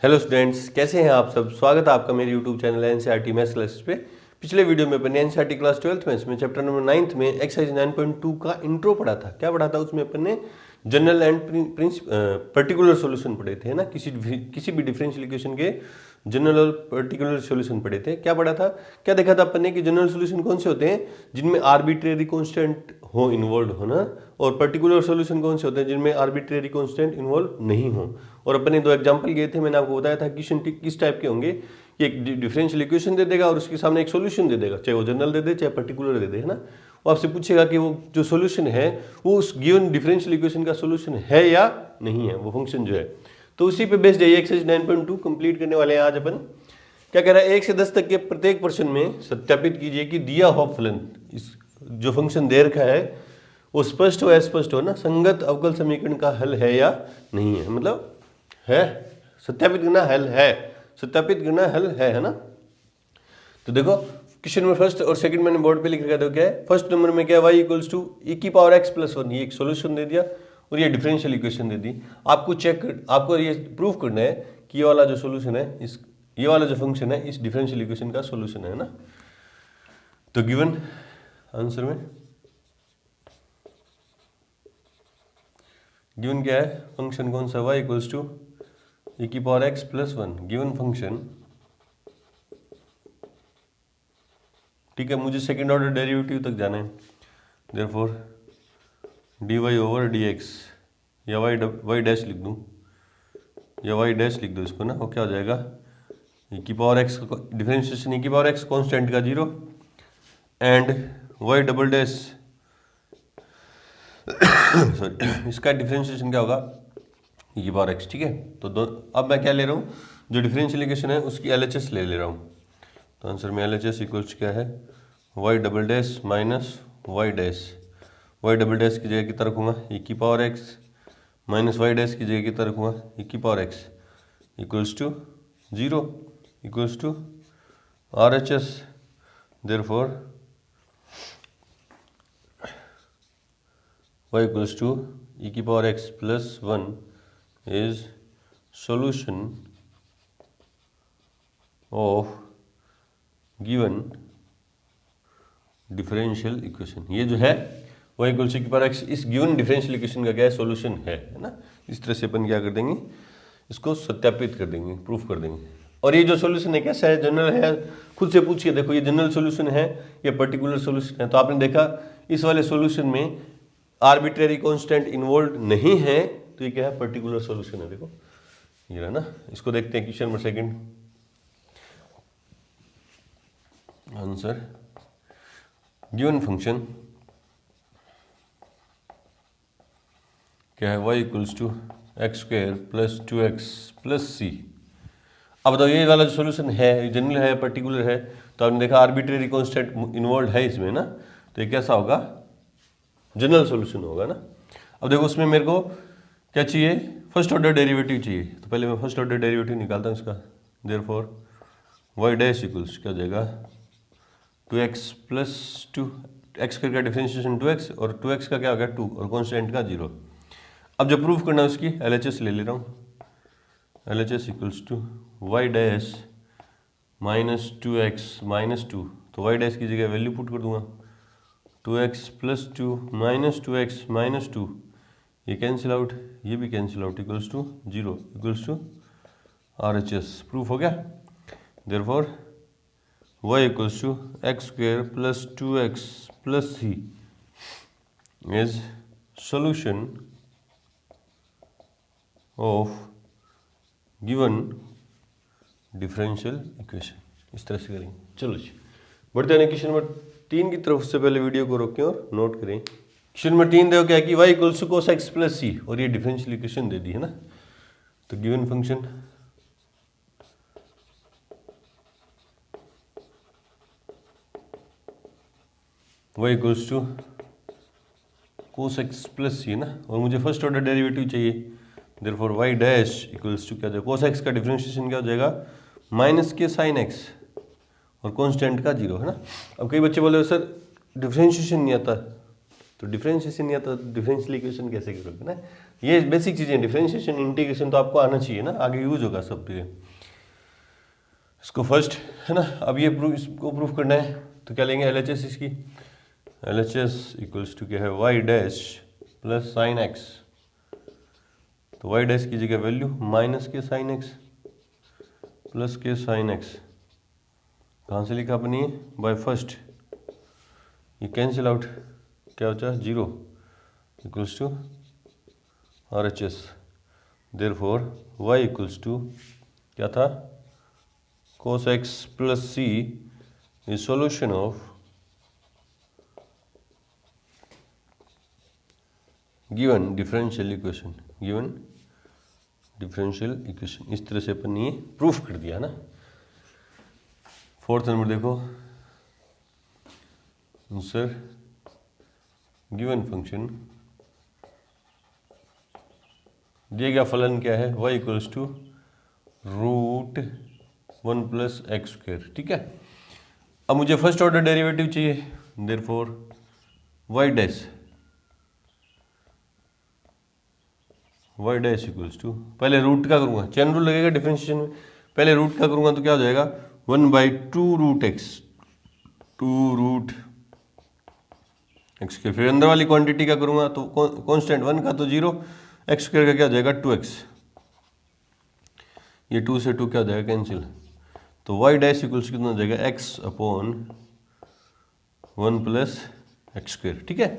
Hello students, कैसे हैं आप सब। स्वागत है आपका मेरे YouTube channel NCERT maths classes पे। पिछले वीडियो में अपन ने एनसीईआरटी क्लास 12th मैथ्स में चैप्टर नंबर 9th में एक्सरसाइज 9.2 का इंट्रो पढ़ा था। क्या पढ़ा था उसमें? अपन ने जनरल एंड पर्टिकुलर सॉल्यूशन पढ़े थे ना, किसी भी डिफरेंशियल इक्वेशन के जनरल और पर्टिकुलर सॉल्यूशन पढ़े थे। क्या पढ़ा था, क्या देखा था अपन ने कि जनरल सॉल्यूशन कौन से होते हैं जिनमें आर्बिट्रेरी कांस्टेंट हो इन्वॉल्व होना, और पर्टिकुलर सॉल्यूशन कौन से होते हैं जिनमें आर्बिट्रेरी कांस्टेंट इन्वॉल्व नहीं हो। और अपन ने दो एग्जांपल दिए थे, मैंने आपको बताया था क्वेश्चन किस टाइप के होंगे कि एक डिफरेंशियल इक्वेशन दे देगा और उसके सामने एक सॉल्यूशन दे देगा, चाहे वो जनरल दे दे चाहे पर्टिकुलर दे दे, है ना। वो आपसे पूछेगा कि वो जो सॉल्यूशन है वो उस गिवन डिफरेंशियल इक्वेशन का सॉल्यूशन है या नहीं है, वो फंक्शन जो है। तो उसी पे बेस्ड है एक्सरसाइज 9.2 कंप्लीट करने वाले हैं आज अपन। क्या कह रहा है, 1 से 10 तक के प्रत्येक प्रश्न में सत्यापित कीजिए कि दिया हुआ फलन, इस जो फंक्शन दे रखा है वो स्पष्ट हो अस्पष्ट हो ना, संगत अवकल समीकरण का हल है या नहीं है। मतलब है, सत्यापित करना हल है, सत्यापित करना हल है ना। तो देखो क्वेश्चन नंबर फर्स्ट और सेकंड मैंने बोर्ड पे लिख रखा है। क्या है फर्स्ट नंबर में, क्या y इक्वल्स टू e की पावर x प्लस 1, ये एक सोल्यूशन दे दिया और ये डिफरेंशियल इक्वेशन दे दी। आपको ये प्रूव करना है कि ये वाला जो सोल्यूशन है, ये वाला जो फंक्शन है इस डिफरेंशियल इक्वेशन का सोल्यूशन है ना। तो गिवन आंसर में गिवन क्या है, फंक्शन कौन सा, y इक्वल्स टू e की power x plus 1, given function. ठीक है, मुझे सेकेंड ऑर्डर डेरिवेटिव तक जाना है। देयरफॉर dy ओवर dx, या y डैश लिख दूँ या y डैश लिख दो इसको ना, वो क्या हो जाएगा, e की पावर x डिफरेंशिएशन e की पावर x कांस्टेंट का 0 and y double dash sorry इसका डिफरेंशिएशन क्या होगा, e की पावर x। ठीक है, तो अब मैं क्या ले रहा हूँ, जो डिफरेंशियल इक्वेशन है उसकी LHS ले रहा हूँ। तो आंसर में LHS इक्वल्स क्या है, y double dash minus y dash, y double dash की जगह कितना रखूँगा e की power x minus y dash की जगह कितना रखूँगा e की power x equals to 0 equals to RHS। Therefore y equals to e की power x plus 1 is solution of given differential equation. ये जो है y इक्वल्स टू e की पावर x इस गिवन डिफरेंशियल इक्वेशन का क्या है, सॉल्यूशन है ना। इस तरह से अपन क्या कर देंगे, इसको सत्यापित कर देंगे, प्रूफ कर देंगे। और ये जो सॉल्यूशन है कैसा है, जनरल है। खुद से पूछिए, देखो ये जनरल सॉल्यूशन है या पर्टिकुलर सॉल्यूशन है। तो आपने देखा इस वाले सॉल्यूशन में आर्बिट्रेरी कांस्टेंट इन्वॉल्व नहीं है, तो ये क्या है, पर्टिकुलर सॉल्यूशन है। देखो ये है ना। इसको देखते हैं question number second. Answer, given function क्या है, y equals to x square plus 2x plus c. अब बताओ ये वाला जो सोल्यूशन है जनरल है पर्टिकुलर है, तो आपने देखा आर्बिट्रेरी कांस्टेंट इन्वॉल्व है इसमें ना, तो ये कैसा होगा, जनरल सोल्यूशन होगा ना। अब देखो उसमें मेरे को क्या चाहिए, फर्स्ट ऑर्डर डेरिवेटिव चाहिए। तो पहले मैं फर्स्ट ऑर्डर डेरिवेटिव निकालता हूँ इसका। देयरफॉर y डैश इक्वल्स क्या हो जाएगा, 2x प्लस 2, एक्स का डिफरेंशिएशन 2x और 2x का क्या हो गया 2 और कांस्टेंट का 0। अब जो प्रूफ करना है उसकी LHS ले रहा हूँ। LHS equals to y dash minus 2x minus 2, तो y डैश की जगह वैल्यू पुट कर दूंगा, 2x plus 2 minus 2x minus 2, ये कैंसिल आउट, ये भी cancel out, equals to 0 equals to RHS। Proof हो गया। Therefore y equals to x square plus 2x plus c is solution of given differential equation. इस तरह से करेंगे। चलो जी बढ़ते हैं क्वेश्चन नंबर 3 की तरफ। से पहले वीडियो को रोकें और नोट करें। क्वेश्चन नंबर 3 देखो क्या है कि y equals to cos x plus c, और ये डिफरेंशियल इक्वेशन दे दी है ना। तो given function y equals to cos x plus c है ना, और मुझे फर्स्ट ऑर्डर डेरिवेटिव चाहिए। Therefore y dash equals to क्या हो जाएगा, कोस x का डिफरेंशिएशन क्या हो जाएगा, माइनस के साइन x और कांस्टेंट का 0 है ना। अब कई बच्चे बोले सर डिफरेंशिएशन नहीं आता, तो डिफरेंशिएशन या तो डिफरेंशियल इक्वेशन कैसे करोगे ना, ये बेसिक चीजें, डिफरेंशिएशन इंटीग्रेशन तो आपको आना चाहिए ना, आगे यूज होगा सब पे। इसको फर्स्ट है ना, अब ये इसको प्रूफ करना है तो क्या लेंगे, LHS इसकी, LHS इक्वल्स टू क्या है, y dash plus sine x. तो y डैश की जगह वैल्यू माइनस के साइन एक्स प्लस के साइन एक्स, कहाँ से लिखा अपनी बाय फर्स्ट, ये कैंसिल आउट, क्या होता है 0 equals to RHS। Therefore y equals to क्या था, cos x plus c is solution of given differential equation, given differential equation। इस तरह से अपन ने ये प्रूफ कर दिया ना। फोर्थ नंबर देखो, आंसर गिवन फंक्शन दिया गया फलन क्या है, y equals to root 1 plus x square. ठीक है, अब मुझे फर्स्ट ऑर्डर डेरिवेटिव चाहिए, therefore y dash equals to, पहले रूट का करूंगा, चेन रूल लगेगा डिफरेंशिएशन में, पहले रूट का करूंगा तो क्या हो जाएगा 1/2 root x, 2 root x square. फिर अंदर वाली क्वांटिटी का करूंगा तो कांस्टेंट 1 का तो 0, एक्स स्क्वायर का क्या हो जाएगा 2x, ये 2 से 2 क्या हो जाएगा कैंसिल, तो y डैश इक्वल्स कितना हो जाएगा x upon 1 plus x square. ठीक है,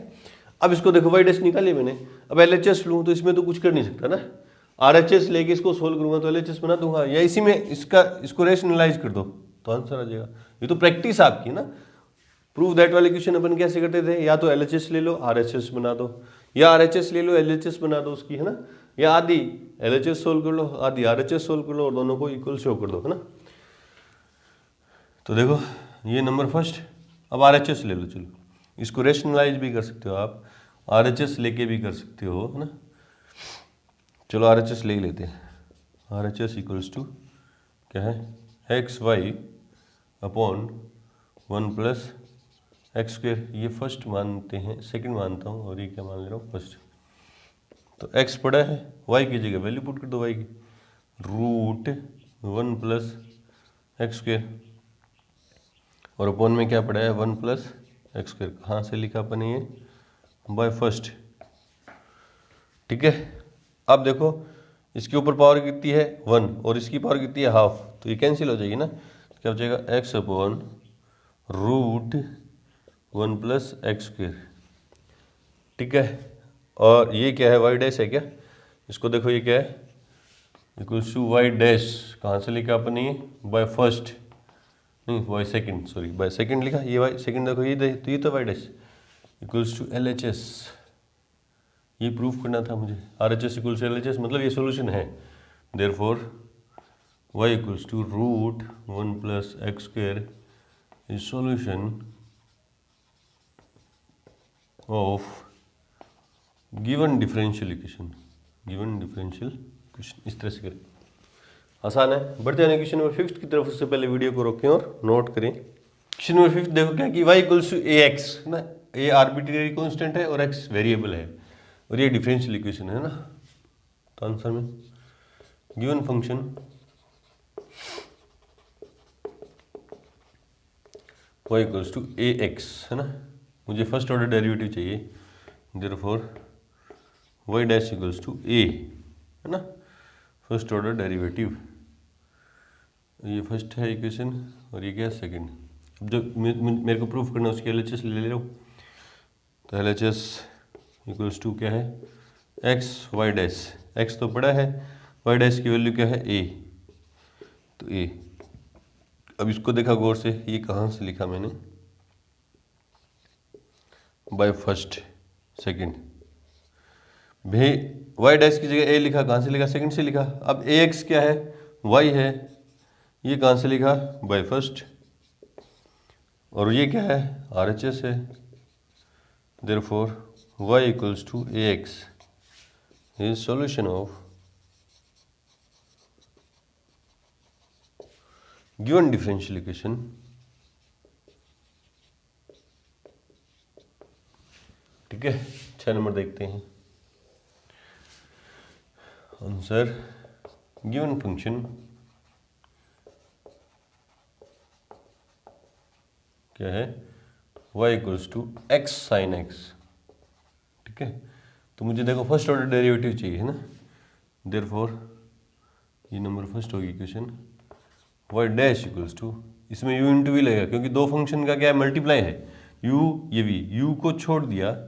अब इसको देखो y डैश निकाली मैंने, अब LHS लूँ तो इसमें तो कुछ कर नहीं सकता ना, RHS लेके इसको सोल्व करूंगा तो LHS बना दूंगा, या इसी में इसको रेशनलाइज कर दो तो आंसर आ जाएगा। ये तो प्रैक्टिस आपकी ना, प्रूव दैट वाले क्वेश्चन अपन कैसे करते थे, या तो LHS ले लो RHS बना दो, या RHS ले लो LHS बना दो उसकी, है ना, या आधी LHS सोल्व कर लो आधी RHS सोल्व कर लो और दोनों को इक्वल शो कर दो, है ना। तो देखो ये नंबर फर्स्ट, अब RHS ले लो, चलो इसको रेशनलाइज भी कर सकते हो आप, RHS लेके भी कर सकते हो, है ना। चलो RHS ले लेते हैं, RHS इक्वल्स टू क्या है XY upon 1 plus x square, ये फर्स्ट मानते हैं, सेकंड मानता हूँ और ये क्या मान ले रहा हूँ फर्स्ट। तो x पड़ा है, y की जगह वैल्यू पुट कर दो y की, रूट 1 प्लस एक्स स्क्वायर, और अपॉन में क्या पड़ा है 1 प्लस एक्स स्क्वायर, कहाँ से लिखा अपन ये बाय फर्स्ट। ठीक है, अब देखो इसके ऊपर पावर कितनी है 1 और इसकी पावर कितनी है हाफ, तो ये कैंसिल हो जाएगी ना, तो क्या हो जाएगा x upon root 1 plus x square. ठीक है, और ये क्या है y डैश है क्या, इसको देखो ये क्या है इक्वल्स टू y डैश, कहाँ से लिखा अपने बाय फर्स्ट, नहीं by second, sorry by second लिखा, ये y सेकंड देखो ये तो ये तो y dash equals to LHS, ये प्रूफ करना था मुझे, RHS इक्वल्स टू LHS मतलब ये सॉल्यूशन है। Therefore y equals to root 1 plus x square is solution of given differential equation, given differential equation. इस तरह से करें, आसान है। बढ़ते हैं क्वेश्चन नंबर 5 की तरफ, उससे पहले वीडियो को रोकें और नोट करें। क्वेश्चन नंबर 5 देखो क्या कि y इक्वल्स टू ax ना, a आर्बिट्रेरी कांस्टेंट है और x वेरिएबल है और ये डिफरेंशियल इक्वेशन है ना। तो आंसर में given function y equals to ax है ना, मुझे फर्स्ट ऑर्डर डेरिवेटिव चाहिए, therefore y dash equals to a है ना, फर्स्ट ऑर्डर डेरिवेटिव, ये फर्स्ट है इक्वेशन और ये क्या है सेकंड। अब जो मेरे को प्रूफ करना है उसकी LHS ले लो, तो LHS इक्वल्स टू क्या है x y डैश, x तो पड़ा है, y डैश की वैल्यू क्या है a, तो a। अब इसको देखा गौर से, ये कहाँ से लिखा मैंने बाय फर्स्ट सेकंड, भाई y डैश की जगह a लिखा, कहाँ से लिखा सेकंड से लिखा। अब ax क्या है y है, ये कहाँ से लिखा बाय फर्स्ट, और ये क्या है RHS है, therefore y equals to ax is solution of given differential equation ठीक ठीक है, 6 नंबर देखते हैं। आंसर, गिवन फंक्शन क्या है, y equals to x sine x. ठीक है, तो मुझे देखो फर्स्ट ऑर्डर डेरिवेटिव चाहिए है ना, देयरफॉर ये नंबर फर्स्ट होगी equation, y dash equals to, इसमें u इंटू वी लगेगा क्योंकि दो फंक्शन का क्या है, मल्टीप्लाई है, u ये v, u को छोड़ दिया,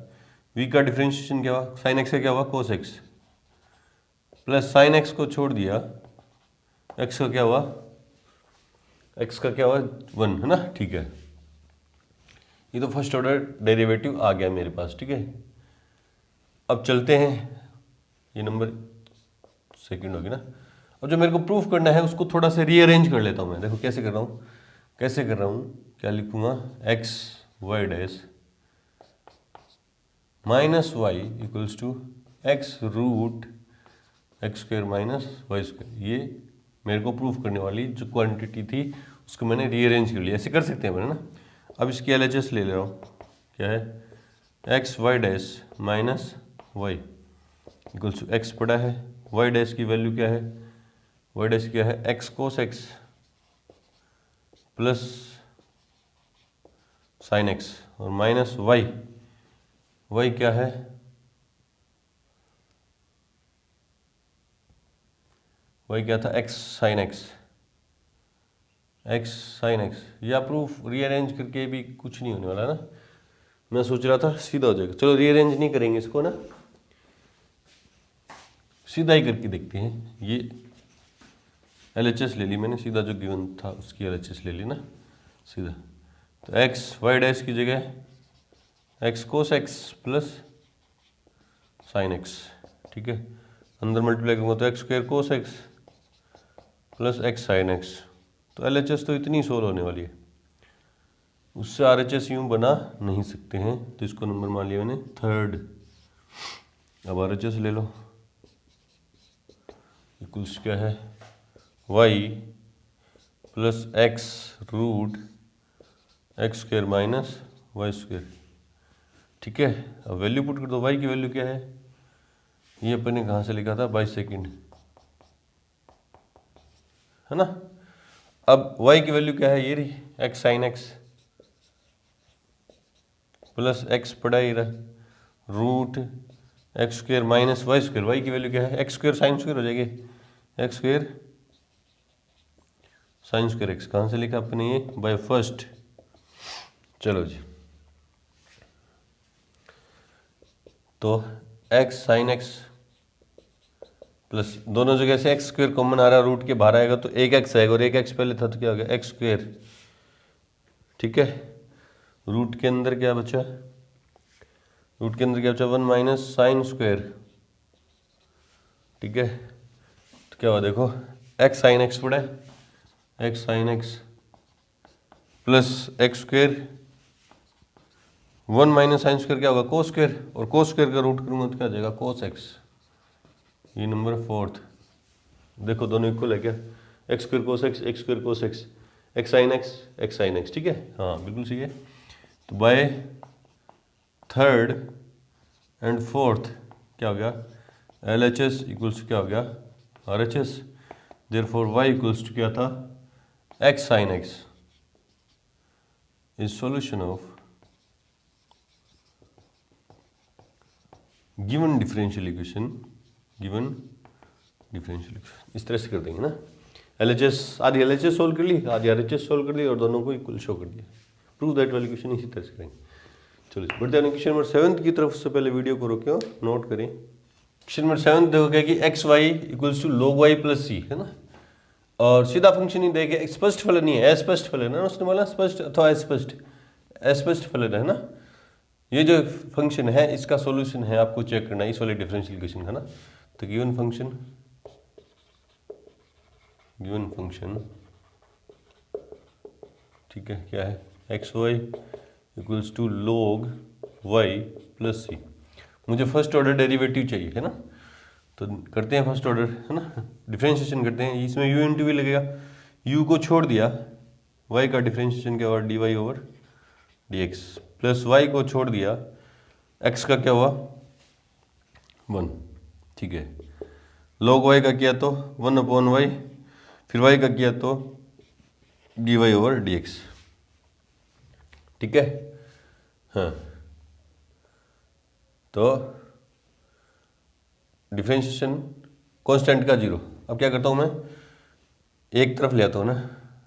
v का डिफरेंशिएशन क्या हुआ, साइन एक्स का क्या हुआ, cos x, plus sine x को छोड़ दिया, x का क्या हुआ, x का क्या हुआ 1 है ना। ठीक है, ये तो फर्स्ट ऑर्डर डेरिवेटिव आ गया मेरे पास। ठीक है, अब चलते हैं, ये नंबर सेकंड होगी ना। अब जो मेरे को प्रूफ करना है उसको थोड़ा सा रीअरेंज कर लेता हूँ मैं। देखो कैसे कर रहा हूँ, क्या लिखूंगा, x y dash minus y equals to x root x square minus y square. ये मेरे को प्रूफ करने वाली जो क्वांटिटी थी उसको मैंने रीअरेंज कर लिया। ऐसे कर सकते हैं मैंने ना। अब इसकी LHS ले रहा हूँ, क्या है, x y dash minus y equals to x पड़ा है, वाई डैश की वैल्यू क्या है, वाई डैश क्या है, x cos x plus sine x और माइनस वाई, वाई क्या है, वाई क्या था, x sine x, x sine x. या प्रूफ रीअरेंज करके भी कुछ नहीं होने वाला ना, मैं सोच रहा था सीधा हो जाएगा। चलो रीअरेंज नहीं करेंगे इसको ना, सीधा ही करके देखते हैं। ये LHS ले ली मैंने, सीधा जो गिवन था उसकी LHS ले ली ना सीधा। तो एक्स वाई डैश की जगह x cos x plus sine x. ठीक है, अंदर मल्टीप्लाई करूँगा तो x square cos x plus x sine x. तो LHS तो इतनी सोल्व होने वाली है, उससे RHS यूँ बना नहीं सकते हैं, तो इसको नंबर मान लिया मैंने थर्ड। अब RHS ले लो, इक्वल्स क्या है, y plus x root x square minus y square. ठीक है, अब वैल्यू पुट कर दो। y की वैल्यू क्या है, ये अपन ने कहाँ से लिखा था, बाई सेकेंड है ना। अब y की वैल्यू क्या है, ये रही x sine x plus x पड़ा ही रहा root x square minus y square. Y की वैल्यू क्या है, एक्स स्क्वायर साइन स्क्वायर हो जाएगी, x square sine square x. कहाँ से लिखा अपने, ये बाय फर्स्ट। चलो जी, तो एक्स साइन एक्स प्लस दोनों जगह से एक्स स्क्वायर कॉमन आ रहा है, रूट के बाहर आएगा तो एक एक्स आएगा और एक एक्स पहले था तो क्या हो गया, एक्स स्क्वायर। ठीक है, रूट के अंदर क्या बचा, रूट के अंदर क्या बचा, 1 माइनस साइन स्क्वायर। ठीक है, तो क्या हुआ देखो, एक्स साइन एक्स पड़ा है, x sine x plus x square, 1 minus sine square क्या होगा, कोस स्क्वायर, और कोस स्क्वायर का रूट करूंगा तो क्या हो जाएगा, कोस एक्स। ये नंबर फोर्थ। देखो दोनों इक्वल है क्या, x square cos x, x square cos x, x sine x, x sine x. ठीक है, हाँ बिल्कुल सही है। तो बाय थर्ड एंड फोर्थ क्या हो गया, LHS इक्वल्स टू क्या हो गया, RHS। Therefore y equals to क्या था, x sine x is solution of given differential equation, given differential equation. इस तरह से कर देंगे ना, LHS आधी LHS सोल्व कर ली, आधी RHS सोल्व कर ली और दोनों को इक्वल शो कर दिया। प्रूव दैट वाली इक्वेशन इसी तरह से करेंगे। चलो बढ़ते हैं क्वेश्चन नंबर 7 की तरफ। से पहले वीडियो को रोके और नोट करें। क्वेश्चन नंबर 7 देखो क्या कि x y equals to log y plus c है ना, और सीधा फंक्शन ही देखे, स्पष्ट फलन नहीं है, अस्पष्ट फलन है ना, उसने बोला स्पष्ट अथवा अस्पष्ट, अस्पष्ट फलन है ना। ये जो फंक्शन है इसका सॉल्यूशन है, आपको चेक करना है, इस वाले डिफरेंशियल इक्वेशन है ना। तो गिवन फंक्शन ठीक है, क्या है, x y equals to log y plus c. मुझे फर्स्ट ऑर्डर डेरिवेटिव चाहिए है ना, तो करते हैं फर्स्ट ऑर्डर है ना, डिफरेंशिएशन करते हैं। इसमें u इंटू वी लगेगा, u को छोड़ दिया, y का डिफरेंशिएशन क्या हुआ, dy over dx, plus y को छोड़ दिया, एक्स का क्या हुआ 1, ठीक है। log y का किया तो 1/y, फिर y का किया तो dy/dx, ठीक है। हाँ, तो डिफरेंशिएशन कांस्टेंट का 0। अब क्या करता हूँ मैं, एक तरफ ले आता हूँ ना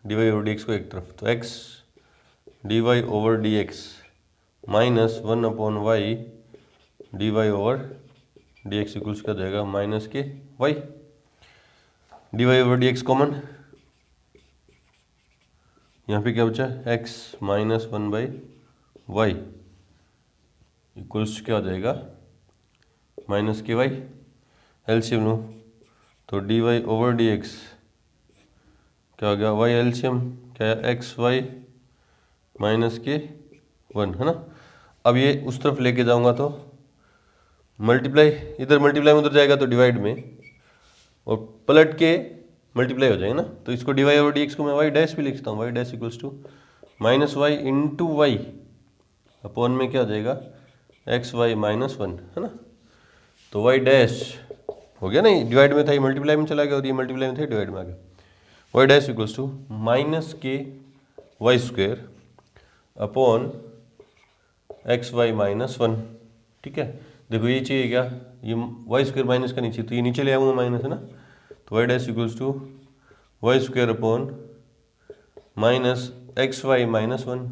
dy/dx को एक तरफ, तो x dy/dx minus 1/y dy/dx equals क्या जाएगा माइनस के y, dy/dx कॉमन, यहाँ पे क्या बचा x माइनस 1/y इक्वल्स क्या हो जाएगा माइनस के y। एलसीएम लो तो dy/dx क्या हो गया y एलसीएम क्या है एक्स वाई माइनस के 1, है ना। अब ये उस तरफ लेके जाऊंगा तो मल्टीप्लाई, इधर मल्टीप्लाई में उधर जाएगा तो डिवाइड में, और पलट के मल्टीप्लाई हो जाएगा ना, तो इसको dy/dx को मैं y डैश भी लिखता हूँ, y dash equals to minus y into y upon में क्या हो जाएगा एक्स वाई माइनस 1, है ना। तो y डैश हो गया ना, डिवाइड में था ये मल्टीप्लाई में चला गया, और ये मल्टीप्लाई में था डिवाइड में आ गया। y dash equals to minus के y square upon x y minus 1, ठीक है। देखो ये चाहिए क्या, ये वाई स्क्वायर माइनस का नीचे, तो ये नीचे ले आऊँगा माइनस, है ना। तो y dash equals to y square upon minus x y minus 1,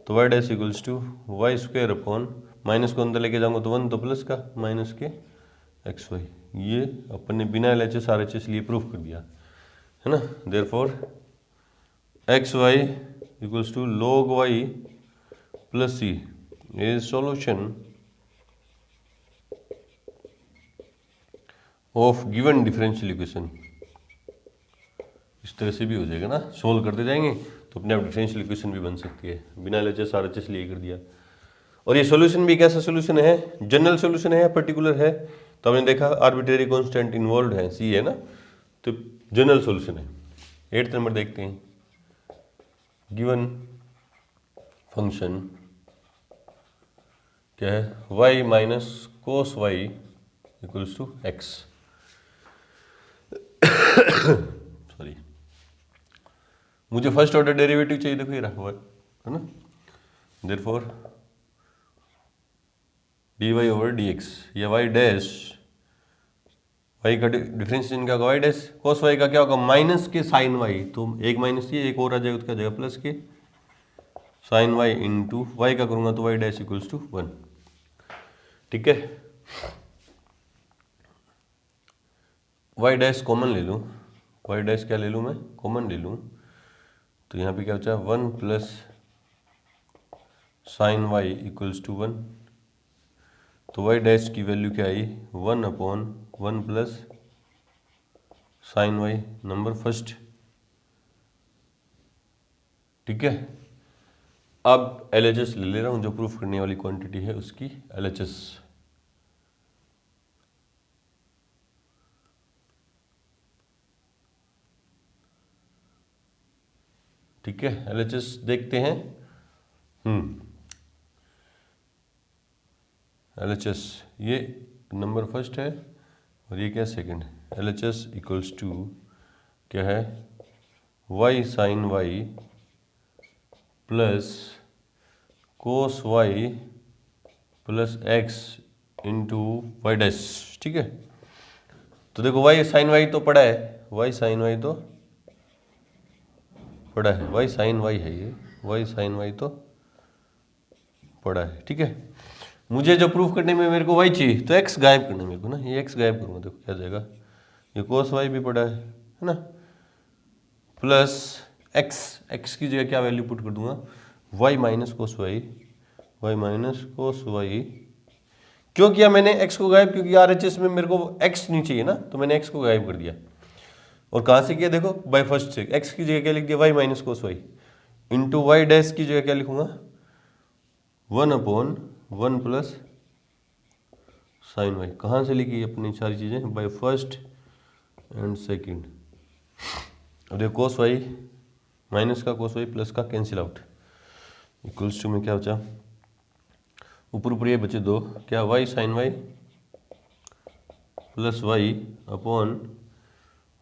तो y dash equals to y square upon minus को अंदर लेके जाऊंगा तो 1 तो प्लस का माइनस के एक्स वाई। ये अपन ने बिना LHS RHS लिए प्रूफ कर दिया, है ना। Therefore x y equals to log y plus c is solution of given differential equation. इस तरह से भी हो जाएगा ना, सोल्व करते जाएंगे तो अपने आप डिफरेंशियल इक्वेशन भी बन सकती है, बिना LHS RHS लिए कर दिया। और ये सॉल्यूशन भी कैसा सॉल्यूशन है, जनरल सॉल्यूशन है, पर्टिकुलर है। तो हमने देखा आर्बिट्रेरी कांस्टेंट इन्वॉल्व है, सी है ना, तो जनरल सॉल्यूशन है। 8th नंबर देखते हैं, गिवन फंक्शन क्या है y minus cos y equals to x. Sorry, मुझे फर्स्ट ऑर्डर डेरिवेटिव चाहिए, देखो ये रहा है ना। देयरफॉर dy/dx या y डैश, y का डिफरेंशिएशन क्या होगा y डैश, cos y का क्या होगा माइनस के साइन y, तो एक माइनस ये एक और आ जाएगा, उसका जाएगा प्लस के साइन y इंटू वाई का करूंगा तो y डैश इक्वल्स टू 1, ठीक है। y डैश कॉमन ले लूँ, y डैश क्या ले लूँ मैं कॉमन ले लूँ, तो यहाँ पे क्या बचा 1 plus sine y equals to 1, तो y डैश की वैल्यू क्या आई 1/1 plus sine y number first, ठीक है। अब LHS ले ले रहा हूँ, जो प्रूफ करने वाली क्वांटिटी है उसकी LHS, ठीक है। LHS देखते हैं, LHS ये नंबर फर्स्ट है और ये क्या सेकंड है। LHS इक्वल्स टू क्या है y sine y plus cos y plus x into y dash, ठीक है। तो देखो y साइन y तो पड़ा है, y साइन y तो पड़ा है, y साइन y है ये, y साइन y तो पड़ा है, ठीक है। मुझे जो प्रूफ करने में मेरे को y चाहिए, तो x गायब करना मेरे को ना, ये x गायब करूँगा, देखो क्या जाएगा, ये कोस y भी पड़ा है ना, प्लस x की जगह क्या वैल्यू पुट कर दूंगा y minus cos y, y minus cos y। क्यों किया मैंने x को गायब, क्योंकि RHS में मेरे को x नहीं चाहिए ना, तो मैंने x को गायब कर दिया। और कहाँ से किया देखो बाय फर्स्ट से, x की जगह क्या लिख दिया y minus cos y into y dash की जगह क्या लिखूंगा 1/1 प्लस साइन y। कहाँ से लिखी अपनी सारी चीज़ें, बाय फर्स्ट एंड सेकंड। अब देखो कोस y माइनस का कोस y प्लस का कैंसिल आउट, इक्वल्स टू में क्या बचा ऊपर ऊपर ये बचे दो, क्या y sine y plus y upon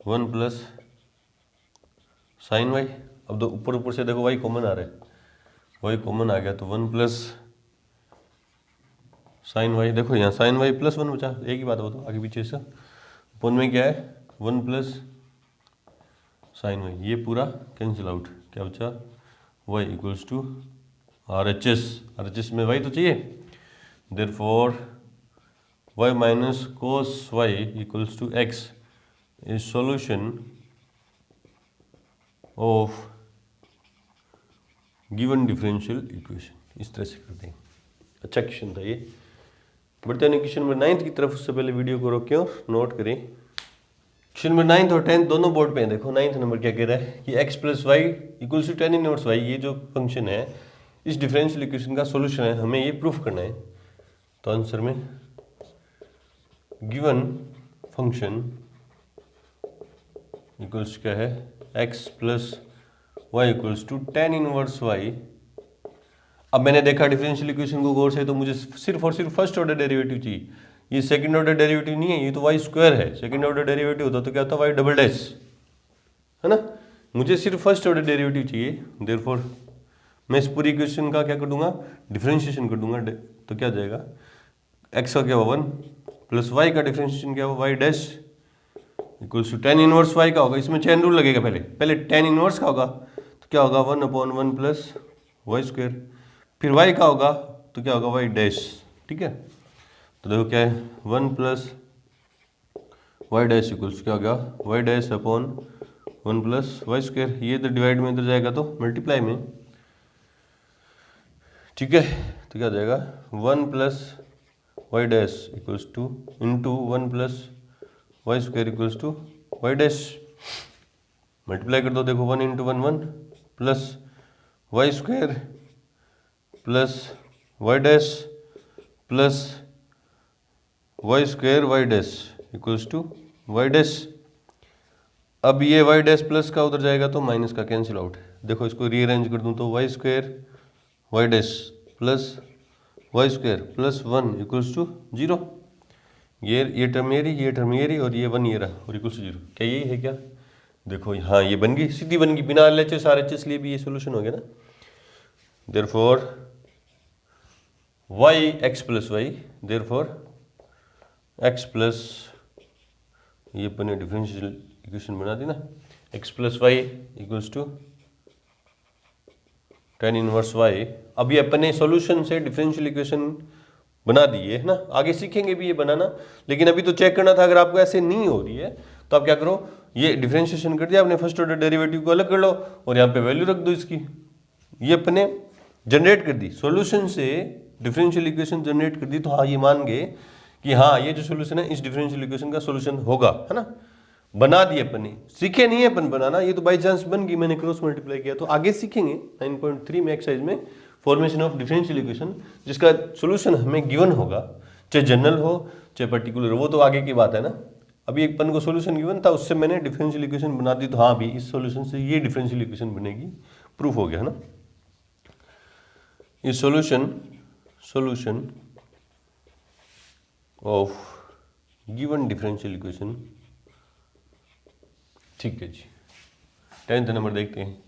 1 plus sine y. अब दो ऊपर ऊपर से देखो वाई कॉमन आ रहा है, वाई कॉमन आ गया तो 1 प्लस साइन वाई, देखो यहाँ साइन वाई प्लस 1 बचा, एक ही बात हो तो आगे पीछे से अपॉन में क्या है 1 प्लस साइन वाई, ये पूरा कैंसिल आउट, क्या बचा y equals to R H S में वाई तो चाहिए, therefore y minus cos y equals to x is solution of given differential equation. इस तरह से करते हैं। अच्छा क्वेश्चन था ये। बढ़ते हैं क्वेश्चन नंबर 9 की तरफ, उससे पहले वीडियो को रोकें और नोट करें। क्वेश्चन नंबर 9 और 10 दोनों बोर्ड पे हैं। देखो 9 नंबर क्या कह रहा है कि x plus y equals to tan inverse y, ये जो फंक्शन है इस डिफरेंशियल इक्वेशन का सॉल्यूशन है, हमें ये प्रूफ करना है। तो आंसर में गिवन फंक्शन इक्वल्स क्या है x plus y equals to tan inverse y. अब मैंने देखा डिफरेंशियल इक्वेशन को गौर से, तो मुझे सिर्फ और सिर्फ फर्स्ट ऑर्डर डेरिवेटिव चाहिए, ये सेकंड ऑर्डर डेरिवेटिव नहीं है, ये तो वाई स्क्वायर है। सेकंड ऑर्डर डेरिवेटिव होता तो क्या होता वाई डबल डैश, है ना। मुझे सिर्फ फर्स्ट ऑर्डर डेरिवेटिव चाहिए, देयरफॉर मैं इस पूरी इक्वेशन का क्या कर दूंगा डिफरेंशिएशन कर दूंगा। तो क्या जाएगा एक्स का क्या होगा 1 प्लस वाई का डिफरेंशिएशन क्या होगा y dash equals to tan inverse y का होगा। इसमें चेन रूल लगेगा, पहले tan इनवर्स का होगा तो क्या होगा 1/1 प्लस वाई स्क्वायर, फिर y का होगा तो क्या होगा y डैश, ठीक है। तो देखो क्या है 1 प्लस वाई डैश इक्वल्स क्या होगा y dash upon 1 plus y square, ये तो डिवाइड में इधर जाएगा तो मल्टीप्लाई में, ठीक है। तो क्या जाएगा 1 plus y dash equals to into 1 plus y square equals to y dash, multiply कर दो, देखो 1 into 1 1 plus y square plus y dash plus y square y dash equals to y dash. अब ये वाई डैश प्लस का उधर जाएगा तो minus का कैंसिल आउट। देखो इसको रीअरेंज कर दूं तो y square y dash plus y square plus 1 equals to 0। ये टर्म ये टर्म ये और ये 1 ये रहा और इक्वल्स टू 0। क्या यही है क्या? देखो हाँ ये बन गई, सीधी बन गई, बिना LHS RHS लिए भी ये सोल्यूशन हो गया ना। Therefore y x plus y, therefore x plus ये अपने डिफरेंशियल इक्वेशन बना दी ना, x plus y equals to tan inverse y. अब ये अपने सॉल्यूशन से डिफरेंशियल इक्वेशन बना दी है ना, आगे सीखेंगे भी ये बनाना, लेकिन अभी तो चेक करना था। अगर आपको ऐसे नहीं हो रही है तो आप क्या करो, ये डिफरेंशिएशन कर दिया आपने, फर्स्ट ऑर्डर डेरिवेटिव को अलग कर लो और यहाँ पे वैल्यू रख दो इसकी। ये अपने जनरेट कर दी सॉल्यूशन से, डिफरेंशियल इक्वेशन जनरेट कर दी, तो हाँ ये मान गए कि हाँ ये जो सॉल्यूशन है इस डिफरेंशियल इक्वेशन का सॉल्यूशन होगा, है ना। बना दिए अपने, सीखे नहीं है अपन बनाना, ये तो बाई चांस बन गई, मैंने क्रॉस मल्टीप्लाई किया। तो आगे सीखेंगे 9.3 में एक्सरसाइज में फॉर्मेशन ऑफ डिफरेंशियल इक्वेशन, जिसका सॉल्यूशन हमें गिवन होगा, चाहे जनरल हो चाहे पर्टिकुलर हो, वो तो आगे की बात है ना। अभी एक अपन को सॉल्यूशन गिवन था, उससे मैंने डिफरेंशियल इक्वेशन बना दी, तो हाँ भी इस सॉल्यूशन से ये डिफरेंशियल इक्वेशन बनेगी, प्रूफ हो गया, है ना। इस solution of given differential equation, ठीक है जी। 10th नंबर देखते हैं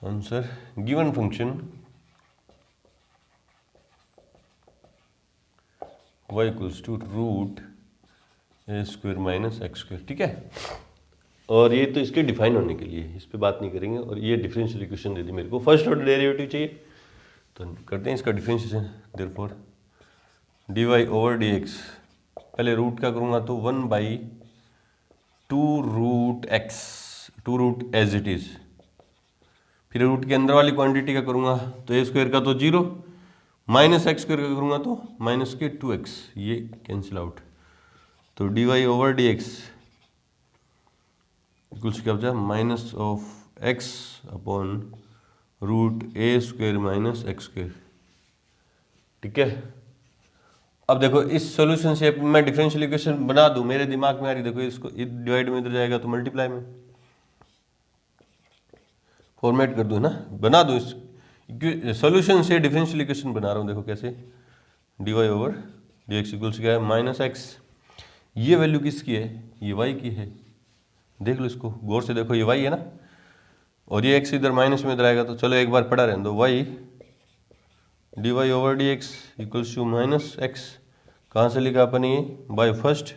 answer, given function y equals to root a square minus x square, ठीक है। और ये तो इसके डिफाइन होने के लिए, इस पे बात नहीं करेंगे। और ये डिफरेंशियल इक्वेशन दे दी मेरे को, फर्स्ट ऑर्डर डेरिवेटिव चाहिए तो करते हैं इसका differentiation. Therefore dy over dx, पहले रूट का करूँगा तो 1/2 root x, 2 root as it is, फिर रूट के अंदर वाली क्वांटिटी का करूँगा तो ए स्क्वायर का तो 0, माइनस एक्स स्क्वायर का करूँगा तो माइनस के 2x, ये कैंसिल आउट। तो dy ओवर dx इक्वल्स क्या बचा minus of x upon root a square minus x square, ठीक है। अब देखो इस सॉल्यूशन से मैं डिफरेंशियल इक्वेशन बना दूं, मेरे दिमाग में आ रही, देखो इसको डिवाइड में इधर जाएगा तो मल्टीप्लाई में फॉर्मेट कर दूं ना, बना दूं सॉल्यूशन से डिफरेंशियल इक्वेशन बना रहा हूँ, देखो कैसे, dy ओवर dx इक्वल्स क्या है माइनस एक्स। ये वैल्यू किसकी है, ये y की है, देख लो इसको गौर से देखो, ये y है ना, और ये x इधर माइनस में इधर आएगा, तो चलो एक बार पढ़ा रहने दो, y dy over dx equals to minus x. कहाँ से लिखा अपन ये, बाय फर्स्ट,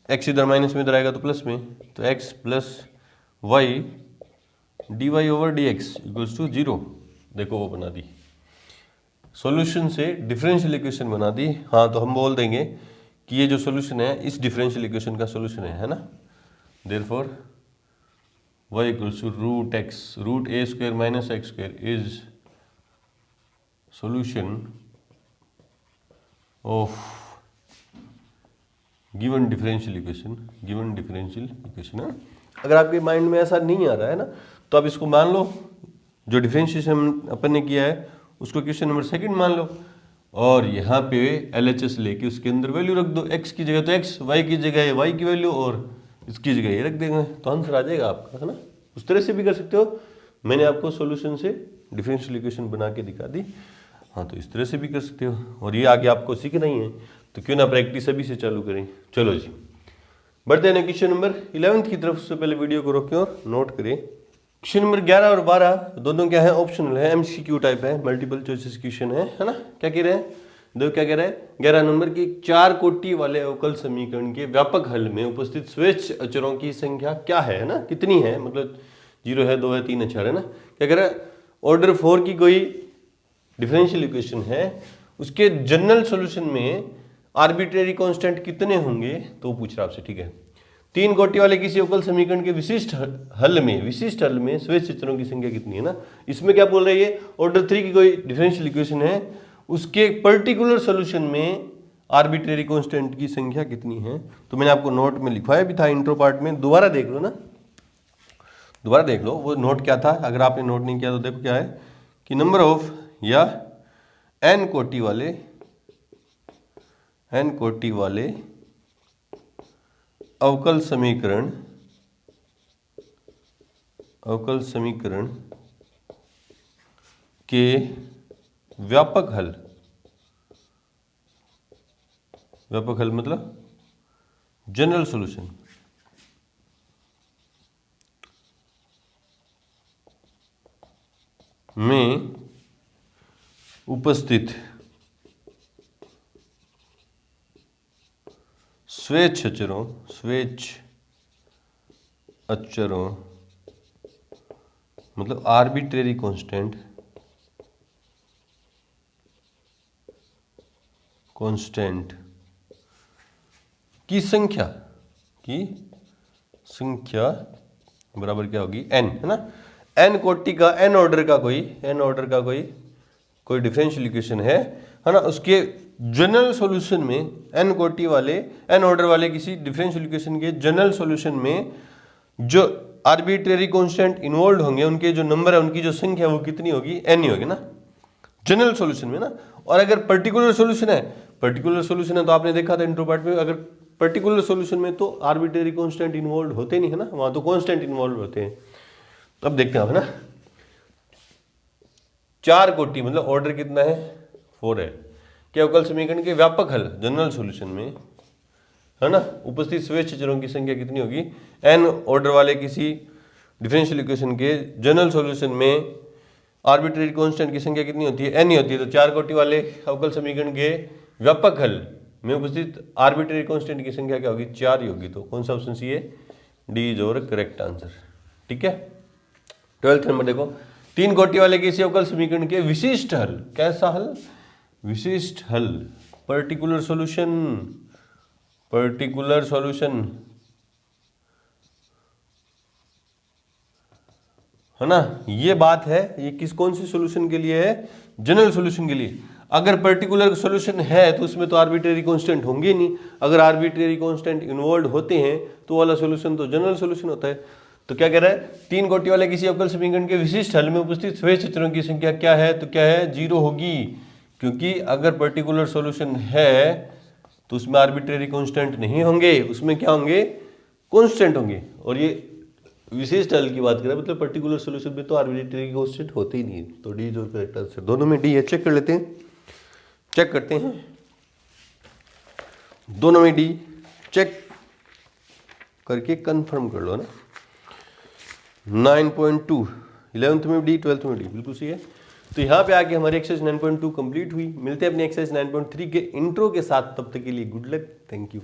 x इधर माइनस में इधर आएगा तो प्लस में, तो x plus y dy over dx equals to 0। देखो वो बना दी, सॉल्यूशन से डिफरेंशियल इक्वेशन बना दी। हाँ तो हम बोल देंगे कि ये जो सॉल्यूशन है इस डिफरेंशियल इक्वेशन का सॉल्यूशन है ना। Therefore y equals to root x root a square minus x square is solution of given differential equation, given differential equation है। अगर आपके माइंड में ऐसा नहीं आ रहा है ना, तो आप इसको मान लो, जो डिफरेंशिएशन अपन ने किया है उसको क्वेश्चन नंबर सेकंड मान लो, और यहाँ पे LHS लेके उसके अंदर वैल्यू रख दो, x की जगह तो x, y की जगह y की वैल्यू, और इसकी जगह ये रख देंगे, तो आंसर आ जाएगा आपका, है ना। उस तरह से भी कर सकते हो, मैंने आपको सॉल्यूशन से डिफरेंशियल इक्वेशन बना के दिखा दी। हाँ तो इस तरह से भी कर सकते हो, और ये आगे आपको सीखना ही है, तो क्यों ना प्रैक्टिस अभी से चालू करें। चलो जी बढ़ते हैं क्वेश्चन नंबर 11 की तरफ। से पहले वीडियो को रोकें और नोट करें। क्वेश्चन नंबर 11 और 12 दोनों क्या है, ऑप्शनल है, MCQ टाइप है, मल्टीपल चॉइसेस क्वेश्चन है ना। क्या कह रहे हैं, देखो क्या कह रहा है, 11 नंबर की 4 कोटि वाले अवकल समीकरण के व्यापक हल में उपस्थित स्वैच्छ अचरों की संख्या क्या है ना, कितनी है, मतलब 0 है, 2 है, 3 है, 4 है ना। क्या कह रहा है, ऑर्डर 4 की कोई डिफरेंशियल इक्वेशन है, उसके जनरल सॉल्यूशन में आर्बिट्रेरी कांस्टेंट कितने होंगे, तो पूछ रहा आपसे, ठीक है। 3 कोटि वाले किसी अवकल समीकरण के विशिष्ट हल में स्वैच्छ अचरों की संख्या कितनी है ना। इसमें क्या बोल रही है, ऑर्डर 3 की कोई डिफरेंशियल इक्वेशन है, उसके पर्टिकुलर सॉल्यूशन में आर्बिट्रेरी कांस्टेंट की संख्या कितनी है। तो मैंने आपको नोट में लिखवाया भी था इंट्रो पार्ट में, दोबारा देख लो ना, दोबारा देख लो वो नोट क्या था। अगर आपने नोट नहीं किया तो देखो क्या है कि नंबर ऑफ या n कोटि वाले अवकल समीकरण के व्यापक हल मतलब जनरल सॉल्यूशन में उपस्थित स्वैच्छ अचरों मतलब आर्बिट्रेरी कांस्टेंट की संख्या बराबर क्या होगी, n, है ना। n कोटि का n ऑर्डर का कोई डिफरेंशियल इक्वेशन है ना, उसके जनरल सॉल्यूशन में n कोटि वाले n ऑर्डर वाले किसी डिफरेंशियल इक्वेशन के जनरल सॉल्यूशन में जो आर्बिट्रेरी कांस्टेंट इन्वॉल्व होंगे, उनके जो नंबर है, उनकी जो संख्या वो कितनी होगी, n ही होगी ना, जनरल सॉल्यूशन में ना। और अगर पर्टिकुलर सॉल्यूशन है तो आपने देखा था इंट्रो पार्ट में, अगर पर्टिकुलर सॉल्यूशन में तो आर्बिट्रेरी कांस्टेंट इन्वॉल्व होते नहीं है ना, वहां तो कांस्टेंट इन्वॉल्व होते हैं। तो अब देखते हैं आप, है ना। 4 कोटि मतलब ऑर्डर कितना है, 4 है, कि अवकल समीकरण के व्यापक हल जनरल सॉल्यूशन में, है ना, उपस्थित स्वैच्छ अचरों की संख्या कितनी होगी, n ऑर्डर वाले किसी डिफरेंशियल इक्वेशन के जनरल सॉल्यूशन में आर्बिट्रेरी कांस्टेंट की संख्या कितनी होती है, n ही होती है। तो 4 कोटि वाले अवकल समीकरण के व्यापक हल में उपस्थित आर्बिट्रेरी कांस्टेंट की संख्या क्या होगी, 4 ही होगी। तो कौन सा ऑप्शन सी है, डी इज और करेक्ट आंसर, ठीक है। 12th नंबर देखो, 3 कोटि वाले किसी अवकल समीकरण के विशिष्ट हल, कैसा हल, विशिष्ट हल, पर्टिकुलर सॉल्यूशन है ना। ये बात है, ये कौन सी सॉल्यूशन के लिए है, जनरल सॉल्यूशन के लिए। अगर पर्टिकुलर सॉल्यूशन है तो उसमें तो आर्बिट्रेरी कांस्टेंट होंगे नहीं, अगर आर्बिट्रेरी कांस्टेंट इन्वॉल्व होते हैं तो वाला सॉल्यूशन तो जनरल सॉल्यूशन होता है। तो क्या कह रहा है, 3 कोटि वाले किसी अवकल समीकरण के विशिष्ट हल में उपस्थित स्वैच्छ अचरों की संख्या क्या है, तो क्या है, 0 होगी, क्योंकि अगर पर्टिकुलर सॉल्यूशन है तो उसमें आर्बिट्रेरी कांस्टेंट नहीं होंगे, उसमें क्या होंगे, कांस्टेंट होंगे। और ये विशेष टर्ल की बात करें मतलब पर्टिकुलर सोल्यूशन में तो आर्बिट्रेरी कांस्टेंट होते ही नहीं, तो डी जो करेक्ट आंसर। दोनों में डी है, चेक कर लेते हैं, चेक करते हैं, दोनों में डी, चेक करके कंफर्म कर लो ना। 9.2 11th में डी, 12th में डी, बिल्कुल सही है। तो यहाँ पे आके हमारी एक्सरसाइज 9.2 कंप्लीट हुई। मिलते हैं अपनी एक्सरसाइज 9.3 के इंट्रो के साथ, तब तक के लिए गुड लक, थैंक यू।